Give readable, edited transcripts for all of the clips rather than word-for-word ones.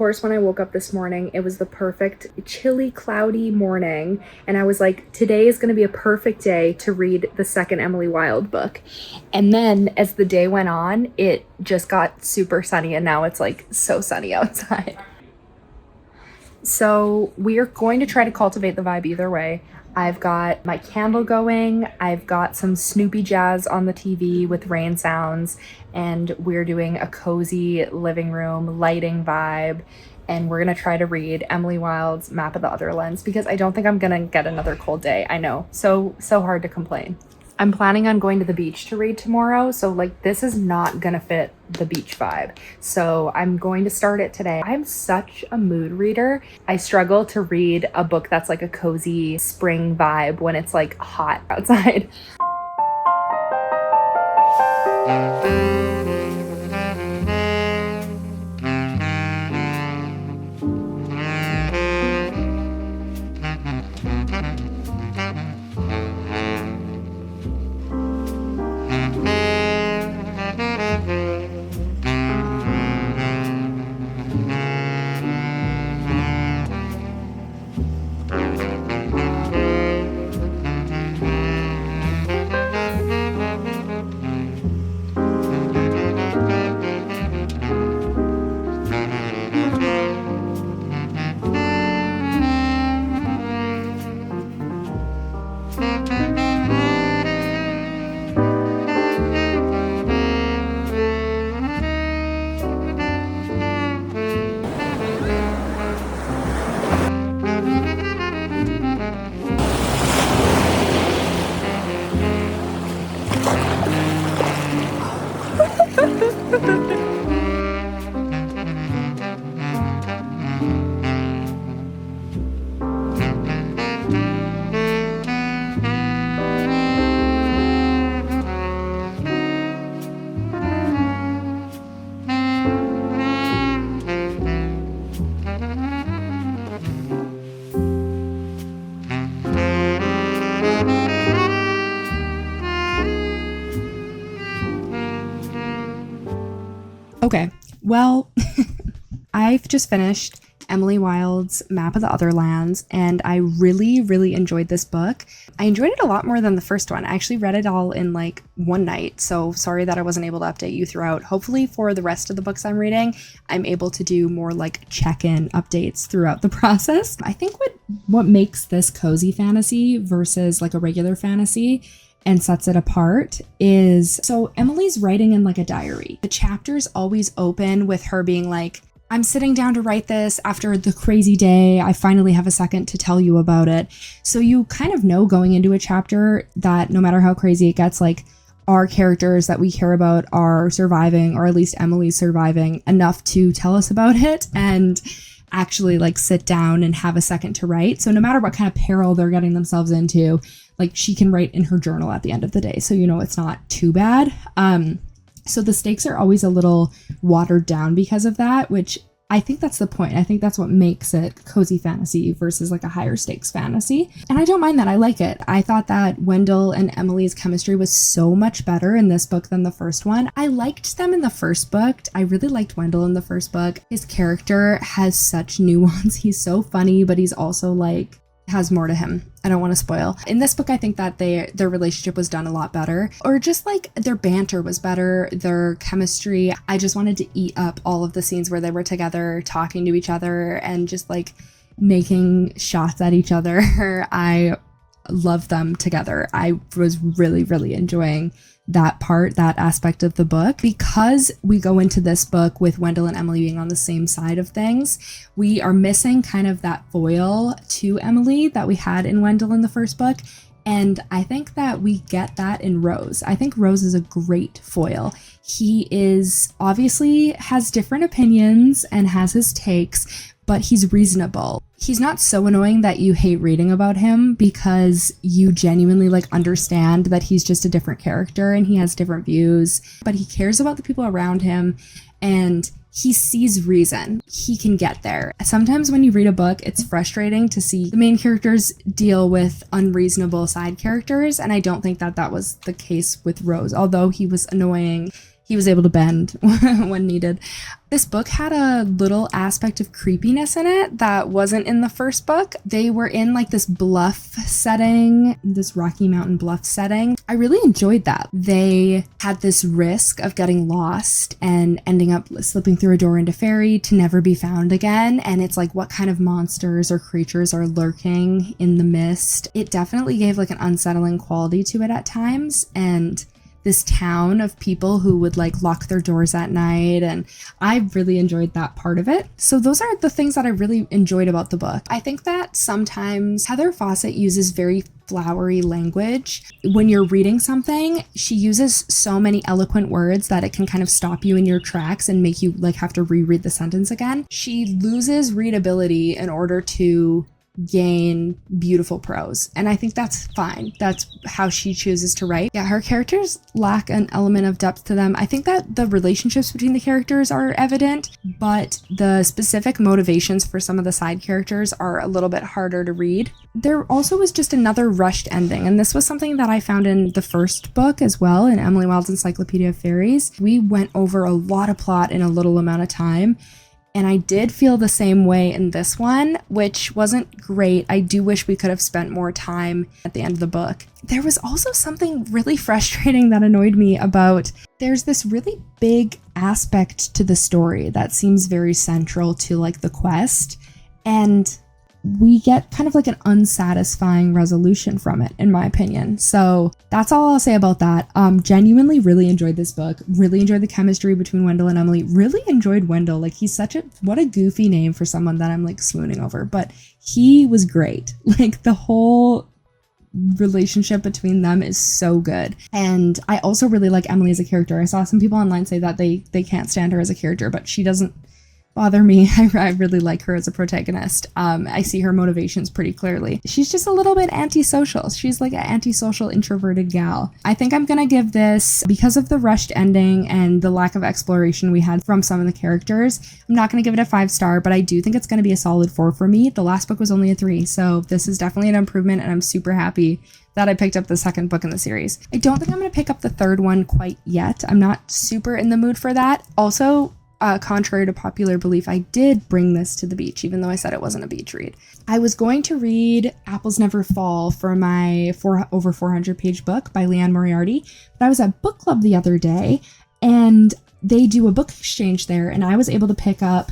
course, when I woke up this morning, it was the perfect chilly, cloudy morning. And I was like, today is going to be a perfect day to read the second Emily Wilde book. And then as the day went on, it just got super sunny. And now it's like so sunny outside. So we are going to try to cultivate the vibe either way. I've got my candle going, I've got some Snoopy jazz on the TV with rain sounds, and we're doing a cozy living room lighting vibe, and we're gonna try to read Emily Wilde's Map of the Otherlands because I don't think I'm gonna get another cold day. I know, so hard to complain. I'm planning on going to the beach to read tomorrow, so like this is not gonna fit the beach vibe. So I'm going to start it today. I'm such a mood reader. I struggle to read a book that's like a cozy spring vibe when it's like hot outside. Okay, well, I've just finished Emily Wilde's Map of the Otherlands, and I really, really enjoyed this book. I enjoyed it a lot more than the first one. I actually read it all in like one night, so sorry that I wasn't able to update you throughout. Hopefully for the rest of the books I'm reading, I'm able to do more like check-in updates throughout the process. I think what makes this cozy fantasy versus like a regular fantasy and sets it apart is, so Emily's writing in like a diary. The chapters always open with her being like, I'm sitting down to write this after the crazy day. I finally have a second to tell you about it. So you kind of know going into a chapter that no matter how crazy it gets, like our characters that we care about are surviving, or at least Emily's surviving enough to tell us about it and actually like sit down and have a second to write. So no matter what kind of peril they're getting themselves into, like she can write in her journal at the end of the day. So, you know, it's not too bad. So the stakes are always a little watered down because of that, which I think that's the point. I think that's what makes it cozy fantasy versus like a higher stakes fantasy. And I don't mind that. I like it. I thought that Wendell and Emily's chemistry was so much better in this book than the first one. I liked them in the first book. I really liked Wendell in the first book. His character has such nuance. He's so funny, but he's also like has more to him. I don't want to spoil. In this book, I think that their relationship was done a lot better, or just like their banter was better, their chemistry. I just wanted to eat up all of the scenes where they were together, talking to each other and just like making shots at each other. I love them together. I was really, really enjoying that part, that aspect of the book. Because we go into this book with Wendell and Emily being on the same side of things, we are missing kind of that foil to Emily that we had in Wendell in the first book. And I think that we get that in Rose. I think Rose is a great foil. He is obviously has different opinions and has his takes, but he's reasonable. He's not so annoying that you hate reading about him because you genuinely like understand that he's just a different character and he has different views, but he cares about the people around him and he sees reason. He can get there. Sometimes when you read a book, it's frustrating to see the main characters deal with unreasonable side characters, and I don't think that that was the case with Rose. Although he was annoying, he was able to bend when needed. This book had a little aspect of creepiness in it that wasn't in the first book. They were in like this bluff setting, this Rocky Mountain bluff setting. I really enjoyed that. They had this risk of getting lost and ending up slipping through a door into fairy to never be found again. And it's like, what kind of monsters or creatures are lurking in the mist? It definitely gave like an unsettling quality to it at times. And this town of people who would like lock their doors at night, and I really enjoyed that part of it. So those are the things that I really enjoyed about the book. I think that sometimes Heather Fawcett uses very flowery language. When you're reading something, she uses so many eloquent words that it can kind of stop you in your tracks and make you like have to reread the sentence again. She loses readability in order to gain beautiful prose, and I think that's fine. That's how she chooses to write. Yeah, her characters lack an element of depth to them. I think that the relationships between the characters are evident, but the specific motivations for some of the side characters are a little bit harder to read. There also was just another rushed ending, and this was something that I found in the first book as well, in Emily Wilde's Encyclopedia of Fairies. We went over a lot of plot in a little amount of time, and I did feel the same way in this one, which wasn't great. I do wish we could have spent more time at the end of the book. There was also something really frustrating that annoyed me about, there's this really big aspect to the story that seems very central to like the quest, and we get kind of like an unsatisfying resolution from it, in my opinion. So that's all I'll say about that. Genuinely really enjoyed this book. Really enjoyed the chemistry between Wendell and Emily. Really enjoyed Wendell. Like, he's what a goofy name for someone that I'm like swooning over, but he was great. Like, the whole relationship between them is so good. And I also really like Emily as a character. I saw some people online say that they can't stand her as a character, but she doesn't bother me. I really like her as a protagonist. I see her motivations pretty clearly. She's just a little bit antisocial. She's like an antisocial, introverted gal. I think I'm gonna give this, because of the rushed ending and the lack of exploration we had from some of the characters, I'm not gonna give it a 5-star, but I do think it's gonna be a solid 4 for me. The last book was only a 3, so this is definitely an improvement, and I'm super happy that I picked up the second book in the series. I don't think I'm gonna pick up the third one quite yet. I'm not super in the mood for that. Also, contrary to popular belief, I did bring this to the beach, even though I said it wasn't a beach read. I was going to read Apples Never Fall for my over 400 page book by Leanne Moriarty, but I was at book club the other day, and they do a book exchange there, and I was able to pick up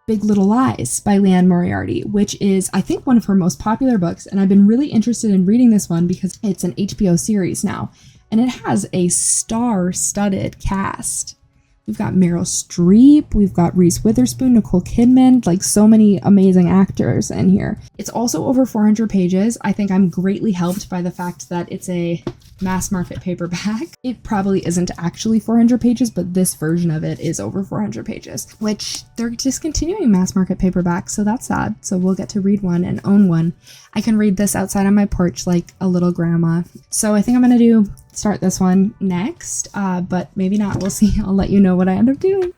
Big Little Lies by Leanne Moriarty, which is, I think, one of her most popular books, and I've been really interested in reading this one because it's an HBO series now, and it has a star-studded cast. We've got Meryl Streep, we've got Reese Witherspoon, Nicole Kidman, like so many amazing actors in here. It's also over 400 pages. I think I'm greatly helped by the fact that it's a mass market paperback. It probably isn't actually 400 pages, but this version of it is over 400 pages, which they're discontinuing mass market paperbacks, so that's sad. So we'll get to read one and own one. I can read this outside on my porch like a little grandma. So I think I'm gonna start this one next, but maybe not. We'll see. I'll let you know what I end up doing.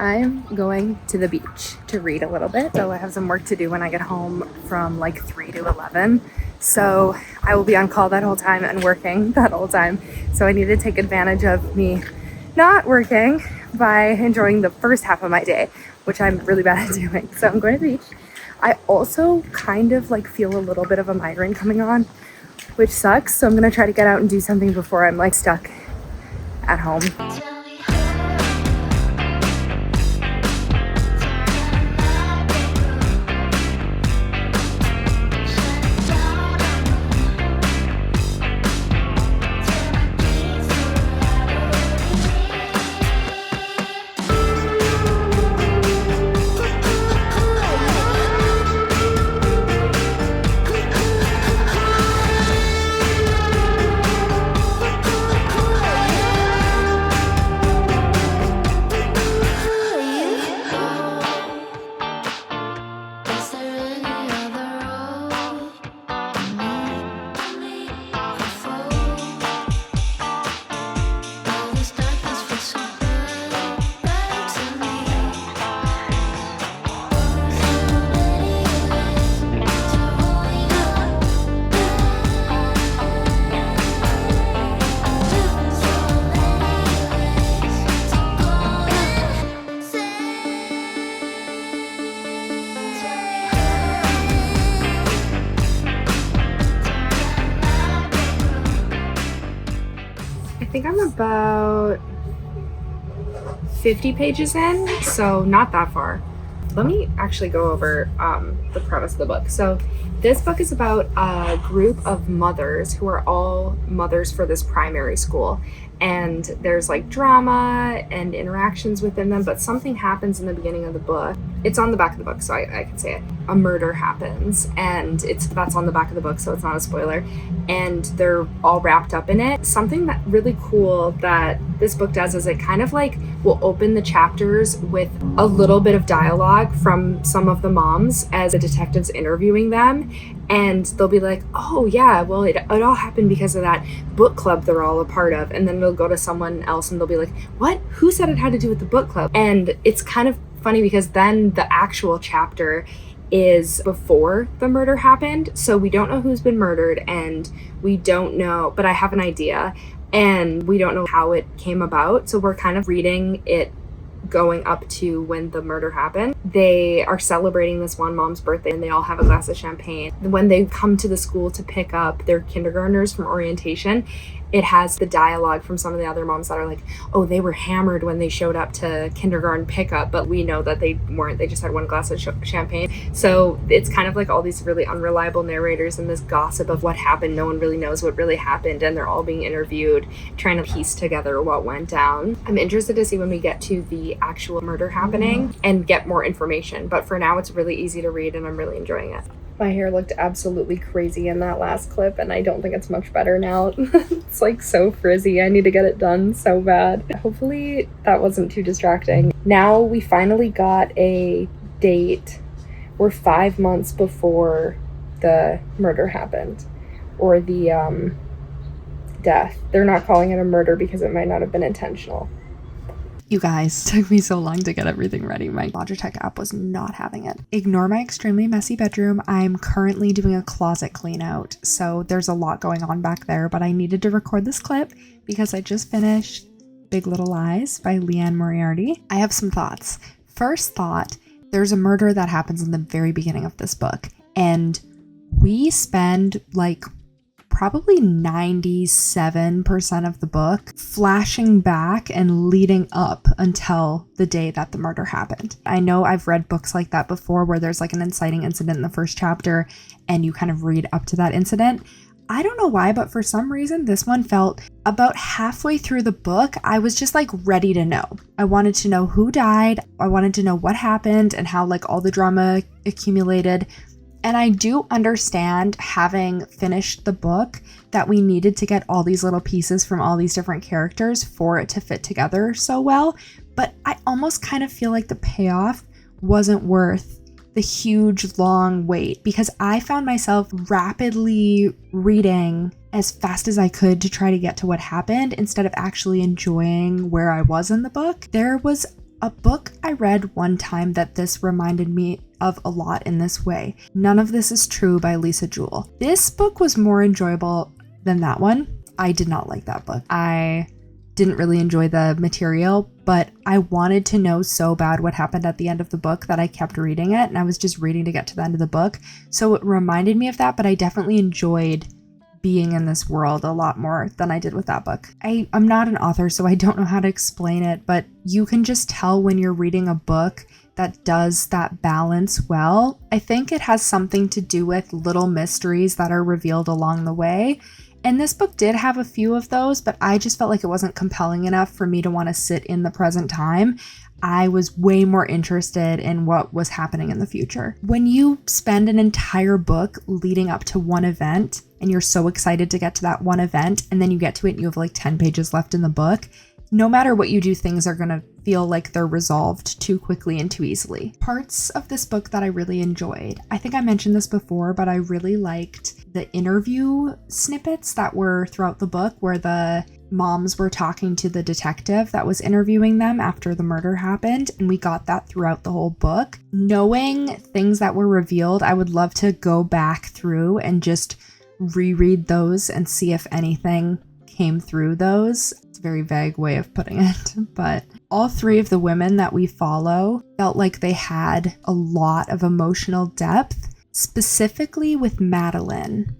I'm going to the beach to read a little bit, so I have some work to do when I get home from like 3 to 11. So I will be on call that whole time and working that whole time. So I need to take advantage of me not working by enjoying the first half of my day, which I'm really bad at doing. So I'm going to the beach. I also kind of like feel a little bit of a migraine coming on, which sucks. So I'm going to try to get out and do something before I'm like stuck at home. think I'm about 50 pages in, so not that far. Let me actually go over the premise of the book. So this book is about a group of mothers who are all mothers for this primary school. And there's like drama and interactions within them, but something happens in the beginning of the book. It's on the back of the book, so I can say it. A murder happens, and that's on the back of the book, so it's not a spoiler. And they're all wrapped up in it. Something that really cool that this book does is it kind of like will open the chapters with a little bit of dialogue from some of the moms as the detective's interviewing them. And they'll be like, oh yeah, well, it all happened because of that book club they're all a part of. And then they'll go to someone else and they'll be like, what? Who said it had to do with the book club? And it's kind of funny because then the actual chapter is before the murder happened. So we don't know who's been murdered, and we don't know, but I have an idea, and we don't know how it came about. So we're kind of reading it going up to when the murder happened. They are celebrating this one mom's birthday, and they all have a glass of champagne. When they come to the school to pick up their kindergartners from orientation, it has the dialogue from some of the other moms that are like, oh, they were hammered when they showed up to kindergarten pickup, but we know that they weren't. They just had one glass of champagne. So it's kind of like all these really unreliable narrators and this gossip of what happened. No one really knows what really happened, and they're all being interviewed, trying to piece together what went down. I'm interested to see when we get to the actual murder happening and get more information, but for now it's really easy to read and I'm really enjoying it. My hair looked absolutely crazy in that last clip, and I don't think it's much better now. It's like so frizzy. I need to get it done so bad. Hopefully that wasn't too distracting. Now we finally got a date. We're 5 months before the murder happened, or the death. They're not calling it a murder because it might not have been intentional. You guys, it took me so long to get everything ready. My Logitech app was not having it. Ignore my extremely messy bedroom. I'm currently doing a closet clean out, so there's a lot going on back there, but I needed to record this clip because I just finished Big Little Lies by Leanne Moriarty. I have some thoughts. First thought, there's a murder that happens in the very beginning of this book, and we spend like probably 97% of the book flashing back and leading up until the day that the murder happened. I know I've read books like that before where there's like an inciting incident in the first chapter and you kind of read up to that incident. I don't know why, but for some reason this one felt about halfway through the book, I was just like ready to know. I wanted to know who died. I wanted to know what happened and how like all the drama accumulated. And I do understand, having finished the book, that we needed to get all these little pieces from all these different characters for it to fit together so well. But I almost kind of feel like the payoff wasn't worth the huge long wait, because I found myself rapidly reading as fast as I could to try to get to what happened instead of actually enjoying where I was in the book. There was a book I read one time that this reminded me of a lot in this way. None of This Is True by Lisa Jewell. This book was more enjoyable than that one. I did not like that book. I didn't really enjoy the material, but I wanted to know so bad what happened at the end of the book that I kept reading it, and I was just reading to get to the end of the book. So it reminded me of that, but I definitely enjoyed being in this world a lot more than I did with that book. I'm not an author, so I don't know how to explain it, but you can just tell when you're reading a book that does that balance well. I think it has something to do with little mysteries that are revealed along the way. And this book did have a few of those, but I just felt like it wasn't compelling enough for me to want to sit in the present time. I was way more interested in what was happening in the future. When you spend an entire book leading up to one event, and you're so excited to get to that one event, and then you get to it and you have like 10 pages left in the book, no matter what you do, things are going to feel like they're resolved too quickly and too easily. Parts of this book that I really enjoyed. I think I mentioned this before, but I really liked the interview snippets that were throughout the book where the moms were talking to the detective that was interviewing them after the murder happened, and we got that throughout the whole book. Knowing things that were revealed, I would love to go back through and just reread those and see if anything came through those. It's a very vague way of putting it, but all three of the women that we follow felt like they had a lot of emotional depth. Specifically with Madeline,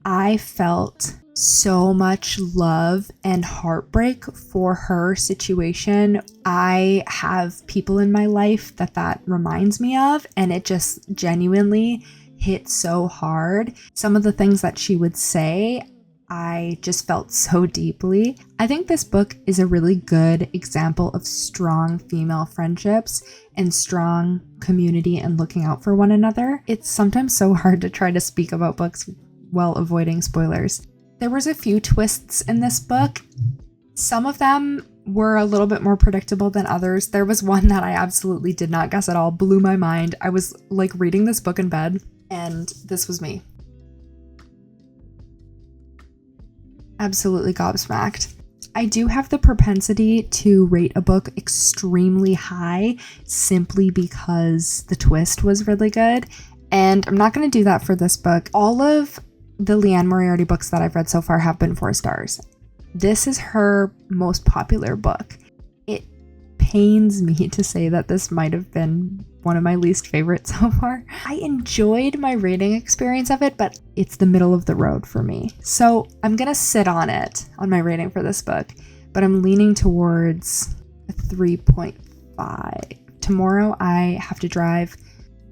I felt so much love and heartbreak for her situation. I have people in my life that reminds me of, and it just genuinely hit so hard. Some of the things that she would say, I just felt so deeply. I think this book is a really good example of strong female friendships and strong community and looking out for one another. It's sometimes so hard to try to speak about books while avoiding spoilers. There was a few twists in this book. Some of them were a little bit more predictable than others. There was one that I absolutely did not guess at all, blew my mind. I was like reading this book in bed, and this was me. Absolutely gobsmacked. I do have the propensity to rate a book extremely high simply because the twist was really good, and I'm not going to do that for this book. All of the Leanne Moriarty books that I've read so far have been 4 stars. This is her most popular book. It pains me to say that this might have been one of my least favorites so far. I enjoyed my reading experience of it, but it's the middle of the road for me. So I'm gonna sit on it, on my rating for this book, but I'm leaning towards a 3.5. Tomorrow I have to drive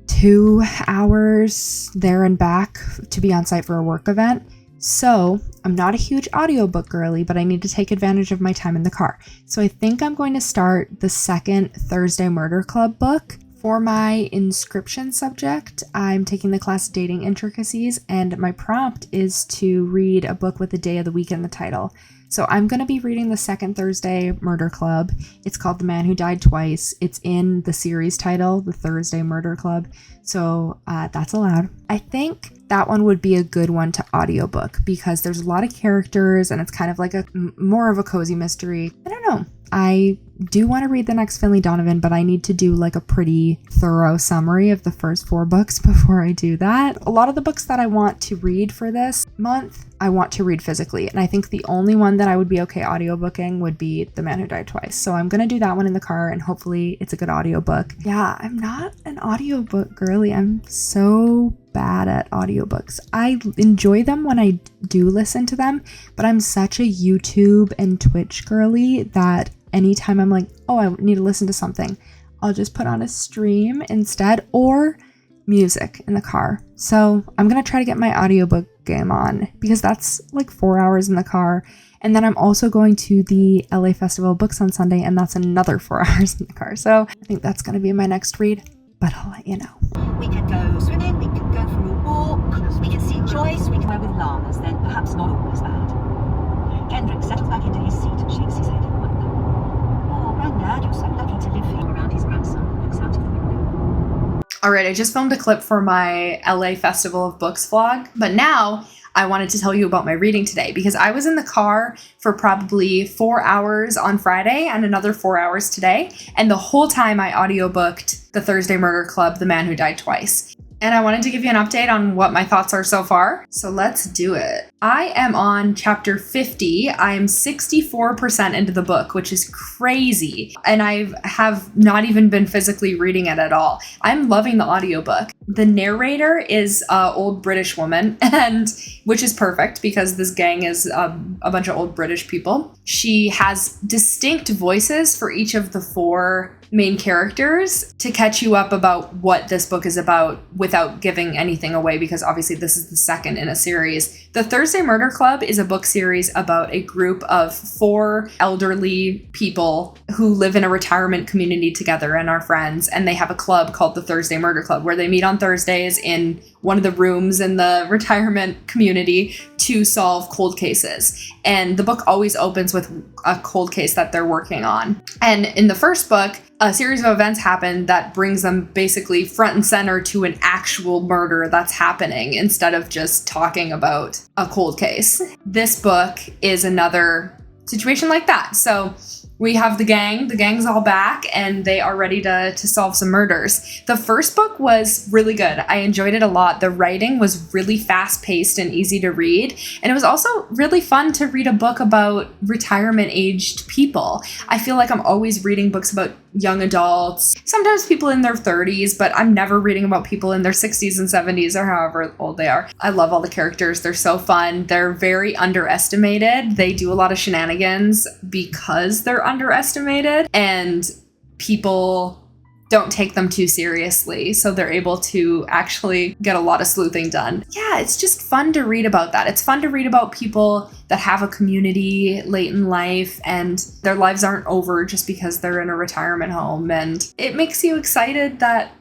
2 hours there and back to be on site for a work event. So I'm not a huge audiobook girly, but I need to take advantage of my time in the car. So I think I'm going to start the second Thursday Murder Club book. For my inscription subject, I'm taking the class Dating Intricacies, and my prompt is to read a book with a day of the week in the title. So I'm going to be reading the second Thursday Murder Club. It's called The Man Who Died Twice. It's in the series title, The Thursday Murder Club. So that's allowed. I think that one would be a good one to audiobook because there's a lot of characters and it's kind of like more of a cozy mystery. I don't know. I do want to read the next Finley Donovan, but I need to do like a pretty thorough summary of the first 4 books before I do that. A lot of the books that I want to read for this month, I want to read physically. And I think the only one that I would be okay audiobooking would be The Man Who Died Twice. So I'm going to do that one in the car and hopefully it's a good audiobook. Yeah, I'm not an audiobook girly. I'm so bad at audiobooks. I enjoy them when I do listen to them, but I'm such a YouTube and Twitch girly that anytime I'm like, oh, I need to listen to something, I'll just put on a stream instead or music in the car. So I'm going to try to get my audiobook game on because that's like 4 hours in the car. And then I'm also going to the LA Festival of Books on Sunday, and that's another 4 hours in the car. So I think that's going to be my next read, but I'll let you know. We can go swimming, we can go for a walk, we can see Joyce, we can go with llamas, then perhaps not always bad. Kendrick settles back into his seat and shakes his head in wonder. Oh, Grandad, you're so lucky to live here. Around his grandson, looks out of the window. All right, I just filmed a clip for my LA Festival of Books vlog, but now I wanted to tell you about my reading today because I was in the car for probably 4 hours on Friday and another 4 hours today. And the whole time I audiobooked The Thursday Murder Club, The Man Who Died Twice. And I wanted to give you an update on what my thoughts are so far. So let's do it. I am on chapter 50. I'm 64% into the book, which is crazy. And I have not even been physically reading it at all. I'm loving the audiobook. The narrator is an old British woman, and which is perfect because this gang is a bunch of old British people. She has distinct voices for each of the 4 main characters to catch you up about what this book is about without giving anything away, because obviously this is the second in a series. The Thursday Murder Club is a book series about a group of 4 elderly people who live in a retirement community together and are friends, and they have a club called the Thursday Murder Club where they meet on Thursdays in one of the rooms in the retirement community to solve cold cases. And the book always opens with a cold case that they're working on. And in the first book, a series of events happen that brings them basically front and center to an actual murder that's happening instead of just talking about a cold case. This book is another situation like that. So we have the gang's all back and they are ready to solve some murders. The first book was really good. I enjoyed it a lot. The writing was really fast paced and easy to read. And it was also really fun to read a book about retirement aged people. I feel like I'm always reading books about young adults, sometimes people in their 30s, but I'm never reading about people in their 60s and 70s or however old they are. I love all the characters. They're so fun. They're very underestimated. They do a lot of shenanigans because they're underestimated, and people don't take them too seriously, so they're able to actually get a lot of sleuthing done. Yeah, it's just fun to read about that. It's fun to read about people that have a community late in life and their lives aren't over just because they're in a retirement home, and it makes you excited that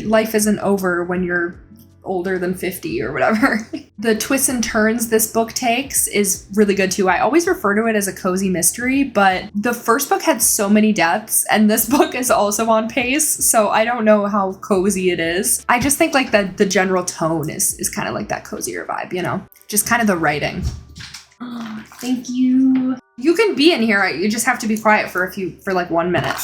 life isn't over when you're older than 50 or whatever. The twists and turns this book takes is really good too. I always refer to it as a cozy mystery, but the first book had so many deaths and this book is also on pace, so I don't know how cozy it is. I just think like that the general tone is kind of like that cozier vibe, you know? Just kind of the writing. Oh, thank you. You can be in here, you just have to be quiet for like 1 minute.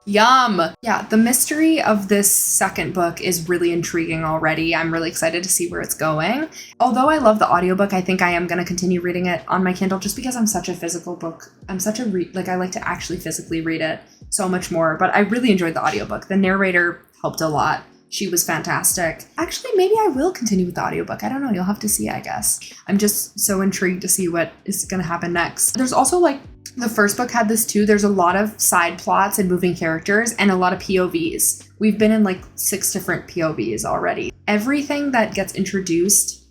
Yum! Yeah, the mystery of this second book is really intriguing already. I'm really excited to see where it's going. Although I love the audiobook, I think I am going to continue reading it on my Kindle just because I'm such a physical book. I'm such a I like to actually physically read it so much more, but I really enjoyed the audiobook. The narrator helped a lot. She was fantastic. Actually, maybe I will continue with the audiobook. I don't know. You'll have to see, I guess. I'm just so intrigued to see what is going to happen next. There's also like the first book had this too. There's a lot of side plots and moving characters and a lot of POVs. We've been in like 6 different POVs already. Everything that gets introduced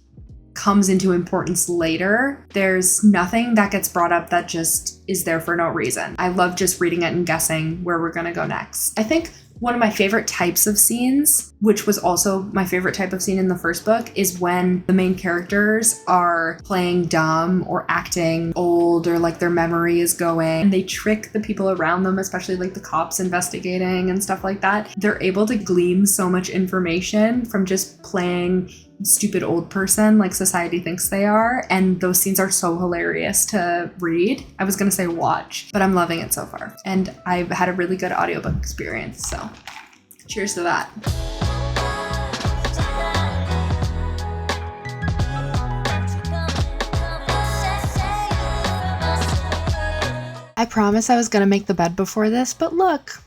comes into importance later. There's nothing that gets brought up that just is there for no reason. I love just reading it and guessing where we're gonna go next. I think one of my favorite types of scenes, which was also my favorite type of scene in the first book, is when the main characters are playing dumb or acting old or like their memory is going. And they trick the people around them, especially like the cops investigating and stuff like that. They're able to glean so much information from just playing stupid old person like society thinks they are, and those scenes are so hilarious to read. I was gonna say watch, but I'm loving it so far, and I've had a really good audiobook experience, so cheers to that. I promised I was gonna make the bed before this, but look,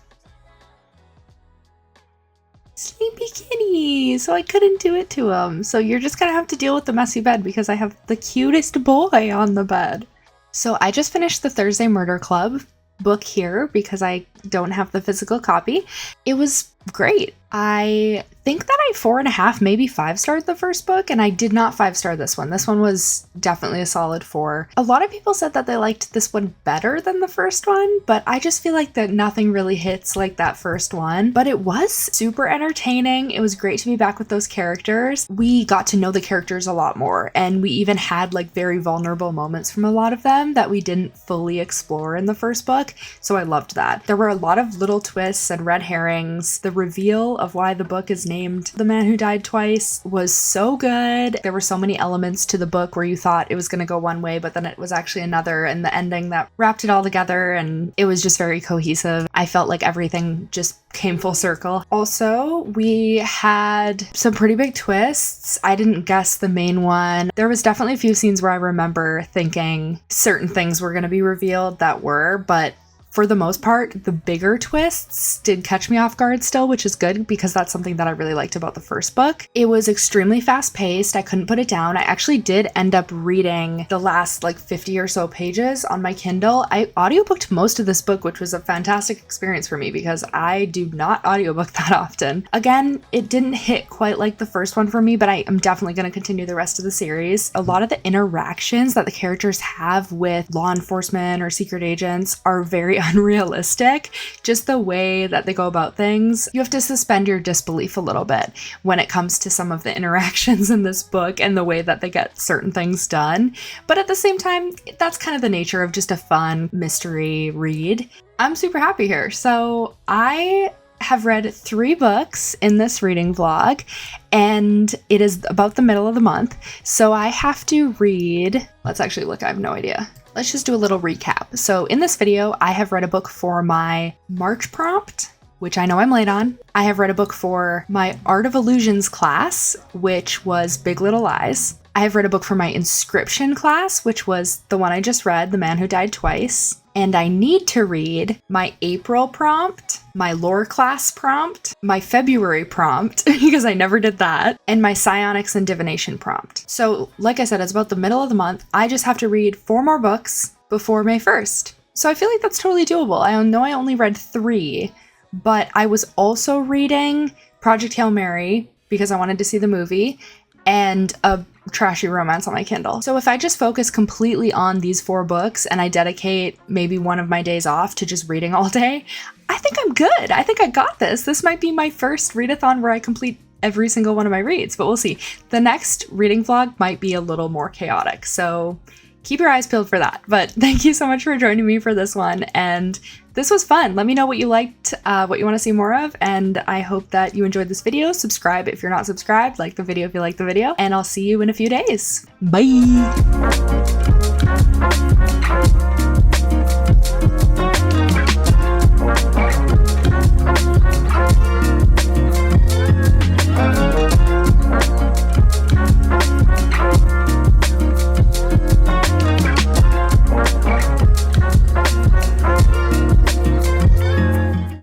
sleepy kitty, so I couldn't do it to him. So you're just gonna have to deal with the messy bed because I have the cutest boy on the bed. So I just finished the Thursday Murder Club book here because I don't have the physical copy. It was great. I think that I 4.5, maybe 5-starred the first book, and I did not 5-star this one. This one was definitely a solid 4. A lot of people said that they liked this one better than the first one, but I just feel like that nothing really hits like that first one. But it was super entertaining. It was great to be back with those characters. We got to know the characters a lot more, and we even had like very vulnerable moments from a lot of them that we didn't fully explore in the first book, so I loved that. There were a lot of little twists and red herrings. The reveal of why the book is named The Man Who Died Twice was so good. There were so many elements to the book where you thought it was going to go one way, but then it was actually another, and the ending that wrapped it all together, and it was just very cohesive. I felt like everything just came full circle. Also, we had some pretty big twists. I didn't guess the main one. There was definitely a few scenes where I remember thinking certain things were going to be revealed that were, but for the most part, the bigger twists did catch me off guard still, which is good because that's something that I really liked about the first book. It was extremely fast-paced. I couldn't put it down. I actually did end up reading the last like 50 or so pages on my Kindle. I audiobooked most of this book, which was a fantastic experience for me because I do not audiobook that often. Again, it didn't hit quite like the first one for me, but I am definitely going to continue the rest of the series. A lot of the interactions that the characters have with law enforcement or secret agents are very unrealistic. Just the way that they go about things, you have to suspend your disbelief a little bit when it comes to some of the interactions in this book and the way that they get certain things done. But at the same time, that's kind of the nature of just a fun mystery read. I'm super happy here. So I have read 3 books in this reading vlog, and it is about the middle of the month. So I have to read, let's actually look, I have no idea. Let's just do a little recap. So in this video, I have read a book for my March prompt, which I know I'm late on. I have read a book for my Art of Illusions class, which was Big Little Lies. I have read a book for my Inscription class, which was the one I just read, The Man Who Died Twice. and I need to read my April prompt, my lore class prompt, my February prompt, because I never did that, and my psionics and divination prompt. So like I said, it's about the middle of the month. I just have to read 4 more books before May 1st. So I feel like that's totally doable. I know I only read 3, but I was also reading Project Hail Mary because I wanted to see the movie, and a trashy romance on my Kindle. So if I just focus completely on these 4 books and I dedicate maybe one of my days off to just reading all day, I think I'm good. I think I got this. This might be my first readathon where I complete every single one of my reads, but we'll see. The next reading vlog might be a little more chaotic, so keep your eyes peeled for that. But thank you so much for joining me for this one, and this was fun. Let me know what you liked, what you want to see more of, and I hope that you enjoyed this video. Subscribe if you're not subscribed, like the video if you like the video, and I'll see you in a few days. Bye!